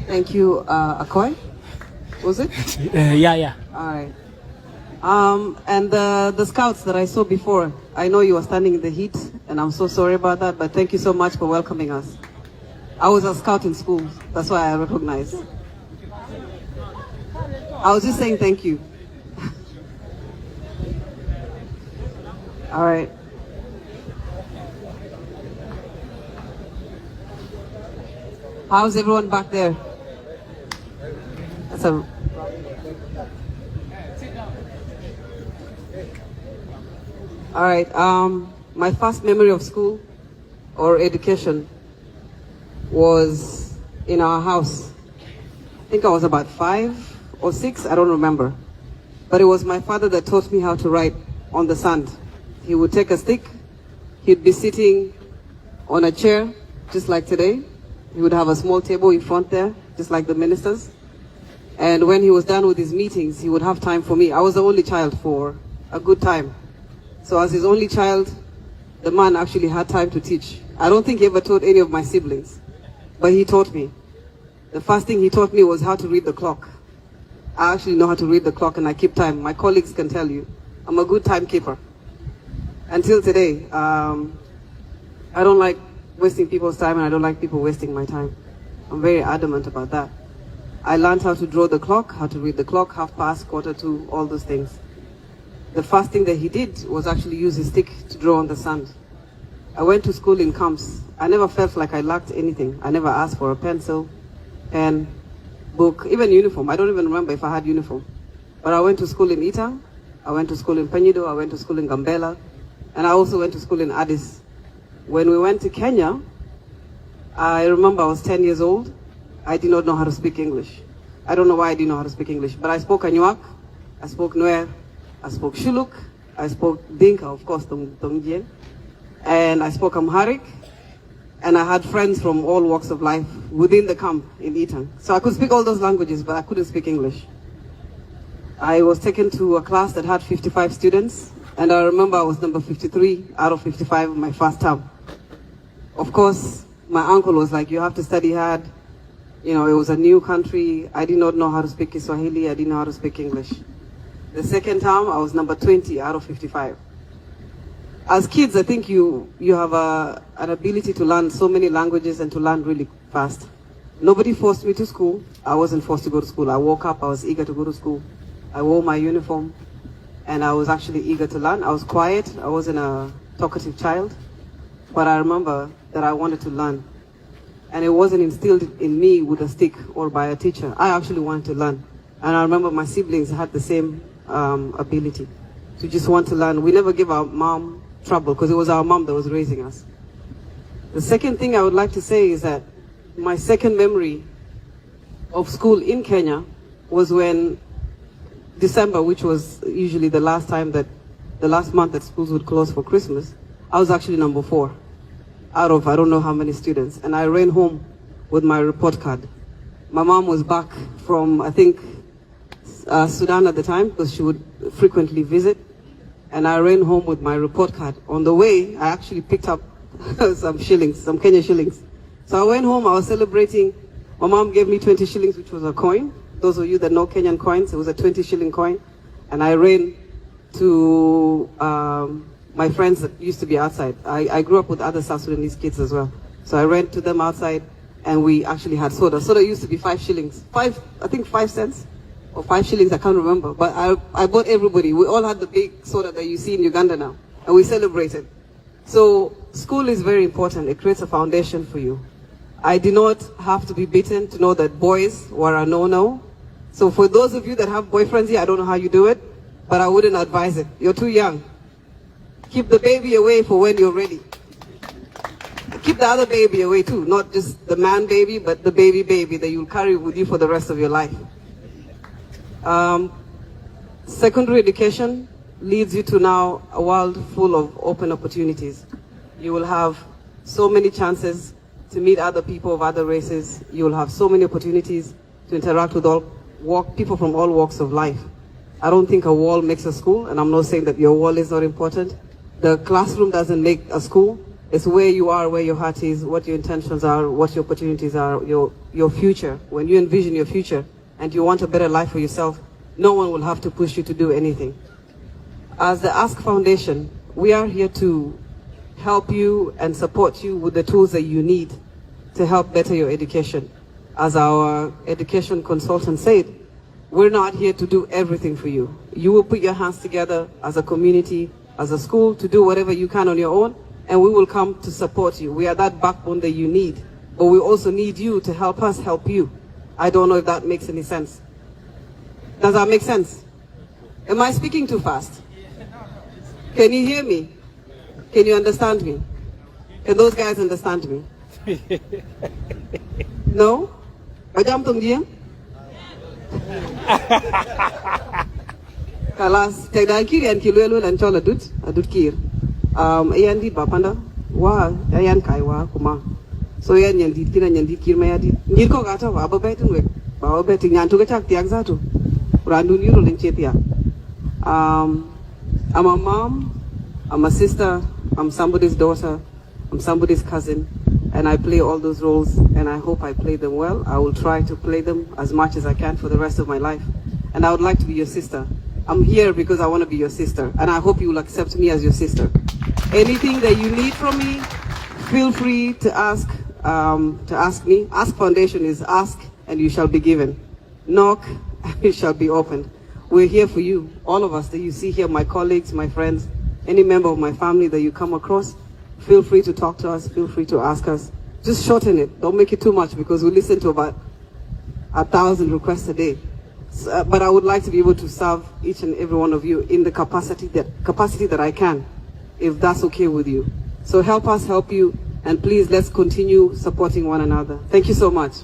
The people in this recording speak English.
Thank you, Akoy. Was it? Yeah. All right. And the scouts that I saw before, I know you were standing in the heat, and I'm so sorry about that, but thank you so much for welcoming us. I was a scout in school, that's why I recognize. I was just saying thank you. All right. How's everyone back there? That's a... All right, my first memory of school or education was in our house. I think I was about 5 or 6, I don't remember. But it was my father that taught me how to write on the sand. He would take a stick, he'd be sitting on a chair, just like today. He would have a small table in front there, just like the ministers. And when he was done with his meetings, he would have time for me. I was the only child for a good time. So as his only child, the man actually had time to teach. I don't think he ever taught any of my siblings, but he taught me. The first thing he taught me was how to read the clock. I actually know how to read the clock and I keep time. My colleagues can tell you, I'm a good timekeeper. Until today, I don't like wasting people's time and I don't like people wasting my time. I'm very adamant about that. I learned how to draw the clock, how to read the clock, half past, quarter to, all those things. The first thing that he did was actually use his stick to draw on the sand. I went to school in camps. I never felt like I lacked anything. I never asked for a pencil, pen, book, even uniform. I don't even remember if I had uniform. But I went to school in Itang, I went to school in Peñido, I went to school in Gambela, and I also went to school in Addis. When we went to Kenya, I remember I was 10 years old. I did not know how to speak English. I don't know why I didn't know how to speak English, but I spoke Anuak, I spoke Nuer, I spoke Shuluk, I spoke Dinka, of course, Tongjiang, and I spoke Amharic, and I had friends from all walks of life within the camp in Itang. So I could speak all those languages, but I couldn't speak English. I was taken to a class that had 55 students, and I remember I was number 53 out of 55 in my first term. Of course, my uncle was like, you have to study hard. You know, it was a new country. I did not know how to speak Kiswahili. I didn't know how to speak English. The second term, I was number 20 out of 55. As kids, I think you have an ability to learn so many languages and to learn really fast. Nobody forced me to school. I wasn't forced to go to school. I woke up, I was eager to go to school. I wore my uniform, and I was actually eager to learn. I was quiet. I wasn't a talkative child, but I remember that I wanted to learn. And it wasn't instilled in me with a stick or by a teacher. I actually wanted to learn. And I remember my siblings had the same ability to just want to learn. We never gave our mom trouble because it was our mom that was raising us. The second thing I would like to say is that my second memory of school in Kenya was when December, which was usually the last month that schools would close for Christmas, I was actually number 4 out of I don't know how many students. And I ran home with my report card. My mom was back from, I think, Sudan at the time, because she would frequently visit. And I ran home with my report card. On the way, I actually picked up some shillings, some Kenya shillings. So I went home, I was celebrating. My mom gave me 20 shillings, which was a coin. Those of you that know Kenyan coins, it was a 20 shilling coin. And I ran to my friends that used to be outside. I grew up with other South Sudanese kids as well. So I ran to them outside, and we actually had soda. Soda used to be 5 shillings. I think 5 cents or 5 shillings, I can't remember. But I bought everybody. We all had the big soda that you see in Uganda now. And we celebrated. So school is very important. It creates a foundation for you. I did not have to be beaten to know that boys were a no-no. So for those of you that have boyfriends here, I don't know how you do it, but I wouldn't advise it. You're too young. Keep the baby away for when you're ready. Keep the other baby away too, not just the man baby, but the baby that you'll carry with you for the rest of your life. Secondary education leads you to now a world full of open opportunities. You will have so many chances to meet other people of other races. You will have so many opportunities to interact with people from all walks of life. I don't think a wall makes a school, and I'm not saying that your wall is not important. The classroom doesn't make a school. It's where you are, where your heart is, what your intentions are, what your opportunities are, your future. When you envision your future and you want a better life for yourself, no one will have to push you to do anything. As the Ask Foundation, we are here to help you and support you with the tools that you need to help better your education. As our education consultant said, we're not here to do everything for you. You will put your hands together as a community, as a school, to do whatever you can on your own, and we will come to support you. We are that backbone that you need, but we also need you to help us help you. I don't know if that makes any sense. Does that make sense? Am I speaking too fast? Can you hear me? Can you understand me? Can those guys understand me? No? Kalas, K-DEenk and Kilwelu and Chol Adut Kiir. Ayan di bapanda wa ayan kai wa kuma. So yan Kir Mayardit. Ngir ko gata wa ba betin we. Ba betin yan to gachak tiak zato. Randu Yirol in Chetia. I'm a mom, I'm a sister, I'm somebody's daughter, I'm somebody's cousin, and I play all those roles, and I hope I play them well. I will try to play them as much as I can for the rest of my life. And I would like to be your sister. I'm here because I want to be your sister, and I hope you will accept me as your sister. Anything that you need from me, feel free to ask me. Ask Foundation is ask and you shall be given. Knock and it shall be opened. We're here for you, all of us that you see here, my colleagues, my friends, any member of my family that you come across. Feel free to talk to us, feel free to ask us. Just shorten it, don't make it too much, because we listen to about 1,000 requests a day. But I would like to be able to serve each and every one of you in the capacity that I can, if that's okay with you. So help us help you, and please let's continue supporting one another. Thank you so much.